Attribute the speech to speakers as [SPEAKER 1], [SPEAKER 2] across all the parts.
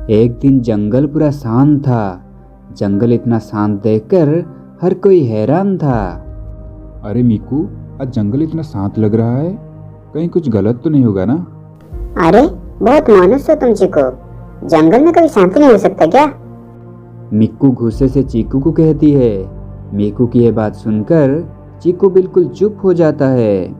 [SPEAKER 1] एक दिन जंगल पूरा शांत था। जंगल इतना शांत देखकर हर कोई हैरान था।
[SPEAKER 2] अरे मीकू, आज जंगल इतना शांत लग रहा है, कहीं कुछ गलत तो नहीं होगा ना?
[SPEAKER 3] अरे बहुत मानुस हो तुम चीकू, जंगल में कभी शांति नहीं हो सकता क्या?
[SPEAKER 1] मिक्कू गुस्से से चीकू को कहती है। मीकू की यह बात सुनकर चीकू बिल्कुल चुप हो जाता है।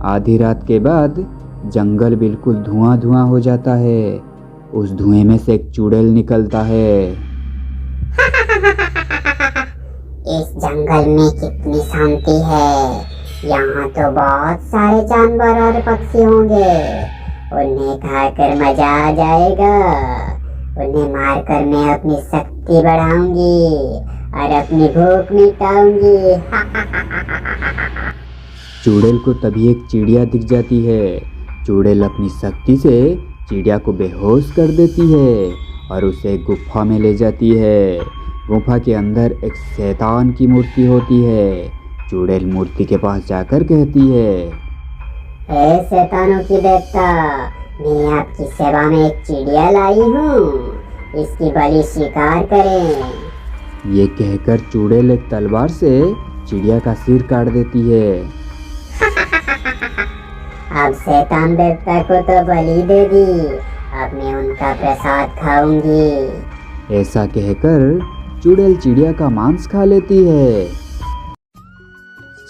[SPEAKER 1] आधी रात के बाद जंगल बिल्कुल धुआं धुआं हो जाता है। उस धुएं में से एक चुड़ैल निकलता है।
[SPEAKER 3] इस जंगल में कितनी शांति है, यहाँ तो बहुत सारे जानवर और पक्षी होंगे। उन्हें खाकर मजा आ जाएगा। उन्हें मारकर मैं अपनी शक्ति बढ़ाऊंगी और अपनी भूख मिटाऊंगी।
[SPEAKER 1] चुड़ैल को तभी एक चिड़िया दिख जाती है। चुड़ैल अपनी शक्ति से चिड़िया को बेहोश कर देती है और उसे एक गुफा में ले जाती है। गुफा के अंदर एक शैतान की मूर्ति होती है। चुड़ैल मूर्ति के पास जाकर कहती है,
[SPEAKER 3] हे शैतानों की देवता, मैं आपकी सेवा में एक चिड़िया लाई हूँ, इसकी बलि स्वीकार करें।
[SPEAKER 1] ये कहकर चुड़ैल एक तलवार से चिड़िया का सिर काट देती है।
[SPEAKER 3] अब शैतान देवता को तो बलि दे दी, अब मैं उनका प्रसाद खाऊंगी।
[SPEAKER 1] ऐसा कहकर चुड़ैल चिड़िया का मांस खा लेती है।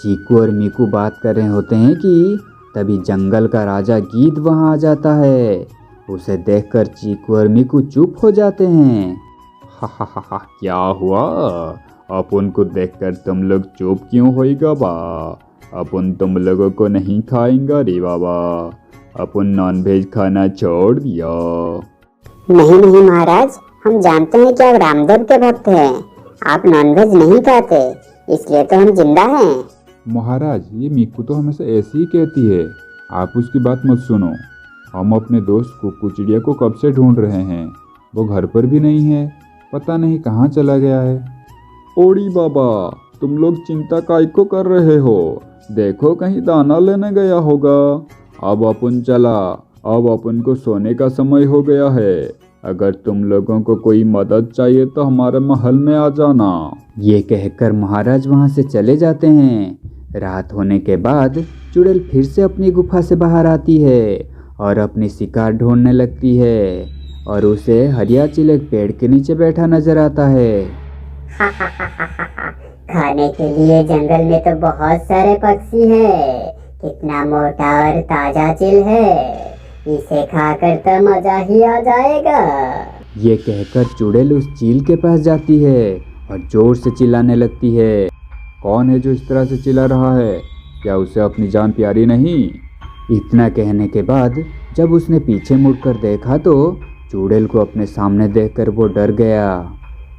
[SPEAKER 1] चीकू और मीकू बात कर रहे होते हैं कि तभी जंगल का राजा गीद वहां आ जाता है। उसे देखकर चीकू और मीकू चुप हो जाते हैं।
[SPEAKER 2] हा, क्या हुआ? अपन को देखकर तुम लोग चुप क्यों होएगा बा? अपन तुम लोगों को नहीं खाएंगा रे बाबा, अपन नॉनवेज खाना छोड़ दिया।
[SPEAKER 3] नहीं नहीं महाराज, हम जानते हैं कि आप रामदेव के भक्त हैं। आप नॉनवेज नहीं खाते, इसलिए तो हम जिंदा हैं।
[SPEAKER 2] महाराज, ये मीकू तो हमेशा ऐसी ही कहती है, आप उसकी बात मत सुनो। हम अपने दोस्त कुकू चिड़िया को कब से ढूंढ रहे हैं, वो घर पर भी नहीं है, पता नहीं कहाँ चला गया है। ओड़ी बाबा, तुम लोग चिंता काहे को कर रहे हो? देखो कहीं दाना लेने गया होगा। अब अपन चला, अब अपन को सोने का समय हो गया है। अगर तुम लोगों को कोई मदद चाहिए तो हमारे महल में आ जाना।
[SPEAKER 1] ये कहकर महाराज वहां से चले जाते हैं। रात होने के बाद चुड़ैल फिर से अपनी गुफा से बाहर आती है और अपनी शिकार ढूंढने लगती है और उसे हरियाचिल एक पेड़ के नीचे बैठा नजर आता है।
[SPEAKER 3] खाने के लिए जंगल में तो बहुत सारे पक्षी हैं। कितना मोटा और ताजा चिल है, इसे खाकर तो मजा ही आ जाएगा।
[SPEAKER 1] ये कहकर चुड़ैल उस चील के पास जाती है और जोर से चिल्लाने लगती है।
[SPEAKER 2] कौन है जो इस तरह से चिल्ला रहा है? क्या उसे अपनी जान प्यारी नहीं?
[SPEAKER 1] इतना कहने के बाद जब उसने पीछे मुड़कर देखा तो चुड़ैल को अपने सामने देखकर वो डर गया।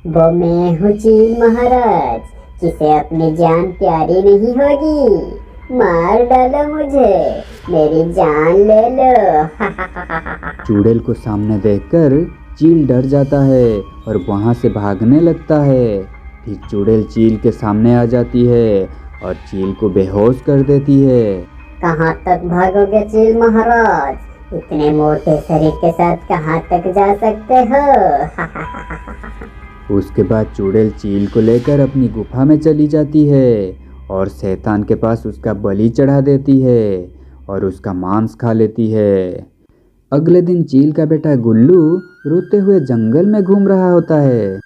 [SPEAKER 3] वो मैं हूँ चील महाराज, जिसे अपनी जान प्यारी नहीं होगी। मार डालो मुझे, मेरी जान ले लो।
[SPEAKER 1] चुड़ैल को सामने देखकर चील डर जाता है और वहां से भागने लगता है। फिर चुड़ैल चील के सामने आ जाती है और चील को बेहोश कर देती है।
[SPEAKER 3] कहाँ तक भागोगे चील महाराज? इतने मोटे शरीर के साथ कहाँ तक जा सकते हो?
[SPEAKER 1] उसके बाद चुड़ैल चील को लेकर अपनी गुफा में चली जाती है और शैतान के पास उसका बलि चढ़ा देती है और उसका मांस खा लेती है। अगले दिन चील का बेटा गुल्लू रोते हुए जंगल में घूम रहा होता है।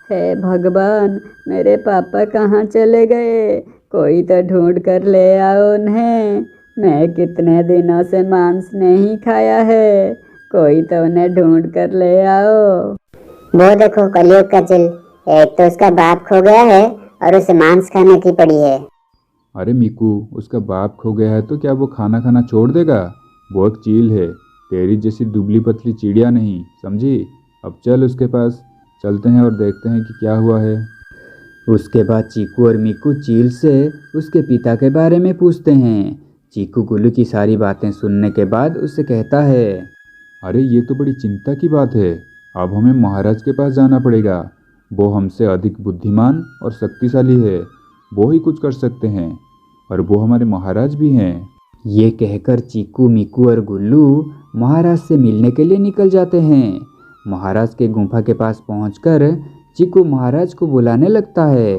[SPEAKER 4] हे भगवान, मेरे पापा कहाँ चले गए? कोई तो ढूंढ कर ले आओ उन्हें। मैं कितने दिनों से मांस नहीं खाया है, कोई तो उन्हें ढूंढ कर ले आओ।
[SPEAKER 3] वो देखो कलयुग का चिल, एक तो उसका बाप खो गया है और उसे मांस खाने की पड़ी है।
[SPEAKER 2] अरे मीकू, उसका बाप खो गया है तो क्या वो खाना खाना छोड़ देगा? वो एक चील है, तेरी जैसी दुबली पतली चिड़िया नहीं, समझी? अब चल उसके पास चलते हैं और देखते हैं कि क्या हुआ है।
[SPEAKER 1] उसके बाद चीकू और मीकू चील से उसके पिता के बारे में पूछते हैं। चीकू गुल्लू की सारी बातें सुनने के बाद उससे कहता है,
[SPEAKER 2] अरे ये तो बड़ी चिंता की बात है, अब हमें महाराज के पास जाना पड़ेगा। वो हमसे अधिक बुद्धिमान और शक्तिशाली है, वो ही कुछ कर सकते हैं और वो हमारे महाराज भी हैं।
[SPEAKER 1] ये कहकर चीकू, मीकू और गुल्लू महाराज से मिलने के लिए निकल जाते हैं। महाराज के गुफा के पास पहुंचकर चीकू महाराज को बुलाने लगता है।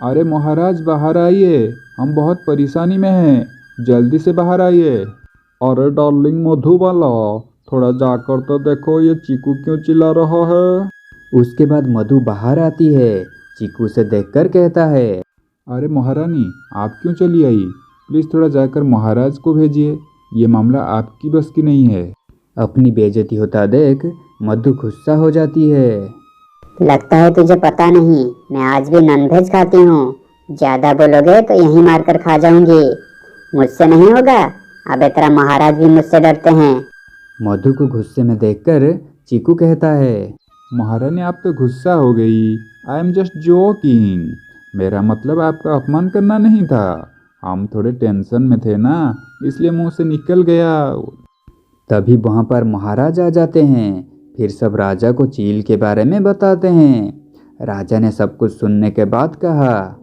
[SPEAKER 2] अरे महाराज बाहर आइए, हम बहुत परेशानी में हैं, जल्दी से बाहर आइए। अरे डार्लिंग मधुबाला, थोड़ा जाकर तो देखो ये चीकू क्यों चिल्ला रहा है।
[SPEAKER 1] उसके बाद मधु बाहर आती है, चीकू से देखकर कहता है,
[SPEAKER 2] अरे महारानी आप क्यों चली आई, प्लीज़ थोड़ा जाकर महाराज को भेजिए, ये मामला आपकी बस की नहीं है।
[SPEAKER 1] अपनी बेइज्जती होता देख मधु गुस्सा हो जाती है।
[SPEAKER 3] लगता है तुझे पता नहीं, मैं आज भी नॉनवेज खाती हूँ। ज्यादा बोलोगे तो यहीं मारकर खा जाऊंगी। मुझसे नहीं होगा। अबे तेरा महाराज भी मुझसे डरते हैं।
[SPEAKER 1] मधु को गुस्से में देखकर चीकू कहता है,
[SPEAKER 2] महारानी आप तो गुस्सा हो गई, आई एम जस्ट जोकिंग, मेरा मतलब आपका अपमान करना नहीं था, हम थोड़े टेंशन में थे ना, इसलिए मुंह से निकल गया।
[SPEAKER 1] तभी वहाँ पर महाराज आ जाते हैं। फिर सब राजा को चील के बारे में बताते हैं। राजा ने सब कुछ सुनने के बाद कहा,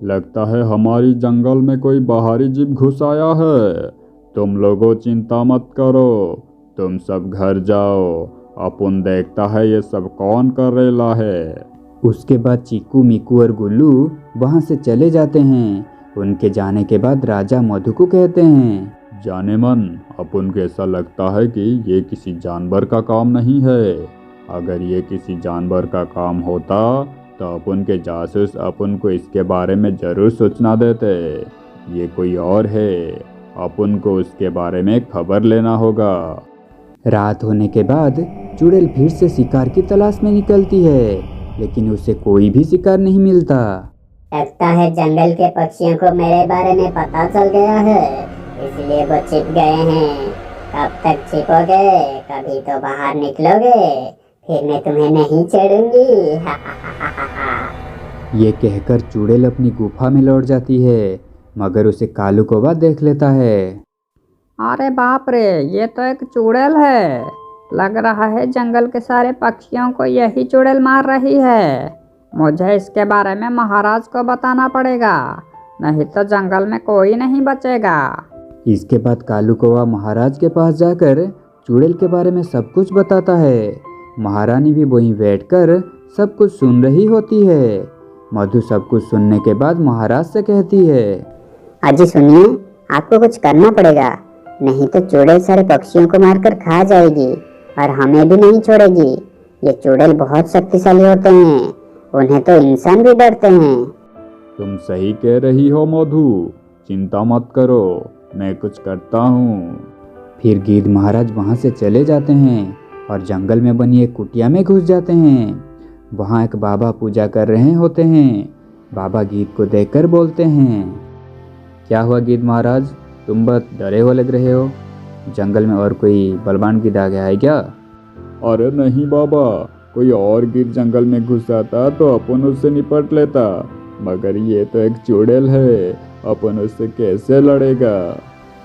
[SPEAKER 2] लगता है हमारी जंगल में कोई बाहरी जीव घुस आया है, तुम लोगों चिंता मत करो, तुम सब घर जाओ, अपन देखता है ये सब कौन कर रेला है।
[SPEAKER 1] उसके बाद चीकू, मिकू और गुल्लू वहाँ से चले जाते हैं। उनके जाने के बाद राजा मधु को कहते हैं,
[SPEAKER 2] जाने मन, अपन को ऐसा लगता है कि ये किसी जानवर का काम नहीं है। अगर ये किसी जानवर का काम होता तो अपन के जासूस अपन को इसके बारे में जरूर सूचना देते। ये कोई और है, अपन को उसके बारे में खबर लेना होगा।
[SPEAKER 1] रात होने के बाद चुड़ैल फिर से शिकार की तलाश में निकलती है, लेकिन उसे कोई भी शिकार नहीं मिलता।
[SPEAKER 3] लगता है जंगल के पक्षियों को मेरे बारे में पता चल गया है, इसलिए वो छिप गए हैं। कब तक छिपोगे? कभी तो बाहर निकलोगे, फिर मैं तुम्हें नहीं छेड़ूंगी।
[SPEAKER 1] ये कहकर चुड़ैल अपनी गुफा में लौट जाती है, मगर उसे कालू कौवा देख लेता है।
[SPEAKER 4] अरे बाप रे, ये तो एक चुड़ैल है। लग रहा है जंगल के सारे पक्षियों को यही चुड़ैल मार रही है। मुझे इसके बारे में महाराज को बताना पड़ेगा, नहीं तो जंगल में कोई नहीं बचेगा।
[SPEAKER 1] इसके बाद कालू कौवा महाराज के पास जाकर चुड़ैल के बारे में सब कुछ बताता है। महारानी भी वहीं बैठकर सब कुछ सुन रही होती है। मधु सब कुछ सुनने के बाद महाराज से कहती है,
[SPEAKER 3] अजी सुनिए, आपको कुछ करना पड़ेगा, नहीं तो चुड़ैल सारे पक्षियों को मारकर खा जाएगी और हमें भी नहीं छोड़ेगी। ये चुड़ैल बहुत शक्तिशाली होते हैं, उन्हें तो इंसान भी डरते हैं।
[SPEAKER 2] तुम सही कह रही हो मधु, चिंता मत करो, मैं कुछ करता हूँ।
[SPEAKER 1] फिर गिद्ध महाराज वहाँ से चले जाते हैं और जंगल में बनी एक कुटिया में घुस जाते हैं। वहाँ एक बाबा पूजा कर रहे होते हैं। बाबा गिद्ध को देखकर बोलते हैं, क्या हुआ गिद्ध महाराज, तुम बहुत डरे हुए लग रहे हो, जंगल में और कोई बलवान गिद्ध आ गया है क्या?
[SPEAKER 2] अरे नहीं बाबा, कोई और गिद्ध जंगल में घुस आता तो अपन उससे निपट लेता, मगर ये तो एक चुड़ैल है, अपन उससे कैसे लड़ेगा।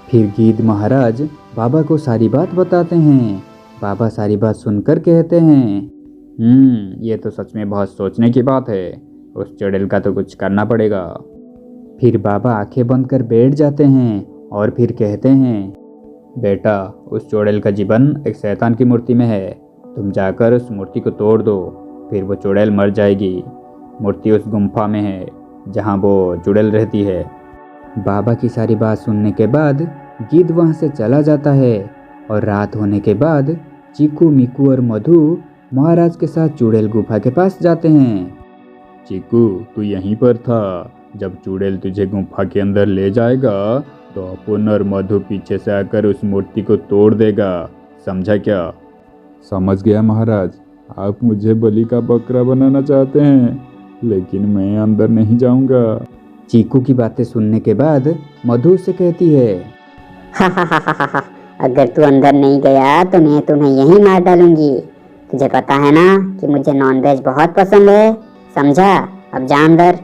[SPEAKER 1] फिर गिद्ध महाराज बाबा को सारी बात बताते हैं। बाबा सारी बात सुनकर कहते हैं, ये तो सच में बहुत सोचने की बात है, उस चुड़ैल का तो कुछ करना पड़ेगा। फिर बाबा आंखें बंद कर बैठ जाते हैं और फिर कहते हैं, बेटा, उस चुड़ैल का जीवन एक शैतान की मूर्ति में है, तुम जाकर उस मूर्ति को तोड़ दो, फिर वो चुड़ैल मर जाएगी। मूर्ति उस गुम्फा में है जहाँ वो चुड़ैल रहती है। बाबा की सारी बात सुनने के बाद गिद्ध वहाँ से चला जाता है और रात होने के बाद चीकू, मिकू और मधु महाराज के साथ चुड़ैल गुफा के पास जाते हैं।
[SPEAKER 2] चीकू, तू यहीं पर था, जब चुड़ैल तुझे गुफा के अंदर ले जाएगा तो अपन और मधु पीछे से आकर उस मूर्ति को तोड़ देगा, समझा क्या? समझ गया महाराज, आप मुझे बलि का बकरा बनाना चाहते हैं, लेकिन मैं अंदर नहीं जाऊंगा।
[SPEAKER 1] चीकू की बातें सुनने के बाद मधु से कहती है,
[SPEAKER 3] अगर तू अंदर नहीं गया तो मैं तुम्हें यहीं मार डालूंगी। तुझे पता है ना कि मुझे नॉनवेज बहुत पसंद है, समझा? अब जा अंदर।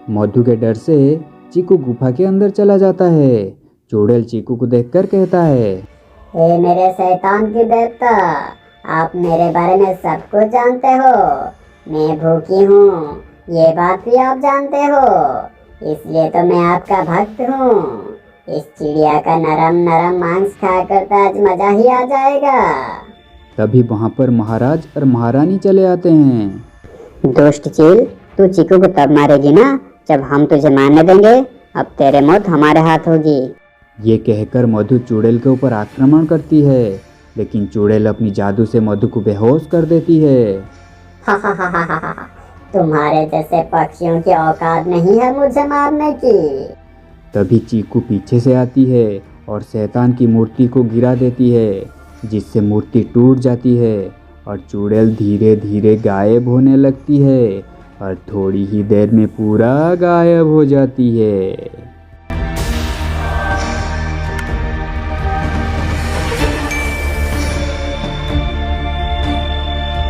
[SPEAKER 1] मधु के डर से चीकू गुफा के अंदर चला जाता है। चुड़ैल चीकू को देखकर कहता है,
[SPEAKER 3] ए मेरे शैतान की देवता, आप मेरे बारे में सब कुछ जानते हो, मैं भूखी हूँ, ये बात भी आप जानते हो, इसलिए तो मैं आपका भक्त हूँ। इस चिड़िया का नरम नरम मांस खाकर तो आज मजा ही आ जाएगा।
[SPEAKER 1] तभी वहाँ पर महाराज और महारानी चले आते हैं।
[SPEAKER 3] दोस्त चील, तू चीकू को तब मारेगी ना जब हम तुझे मारने देंगे। अब तेरे मौत हमारे हाथ होगी।
[SPEAKER 1] ये कहकर मधु चुड़ैल के ऊपर आक्रमण करती है, लेकिन चुड़ैल अपनी जादू से मधु को बेहोश कर देती है।
[SPEAKER 3] तुम्हारे जैसे पक्षियों की औकात नहीं है मुझे मारने की।
[SPEAKER 1] तभी चीकू पीछे से आती है और शैतान की मूर्ति को गिरा देती है, जिससे मूर्ति टूट जाती है और चुड़ैल धीरे धीरे गायब होने लगती है और थोड़ी ही देर में पूरा गायब हो जाती है।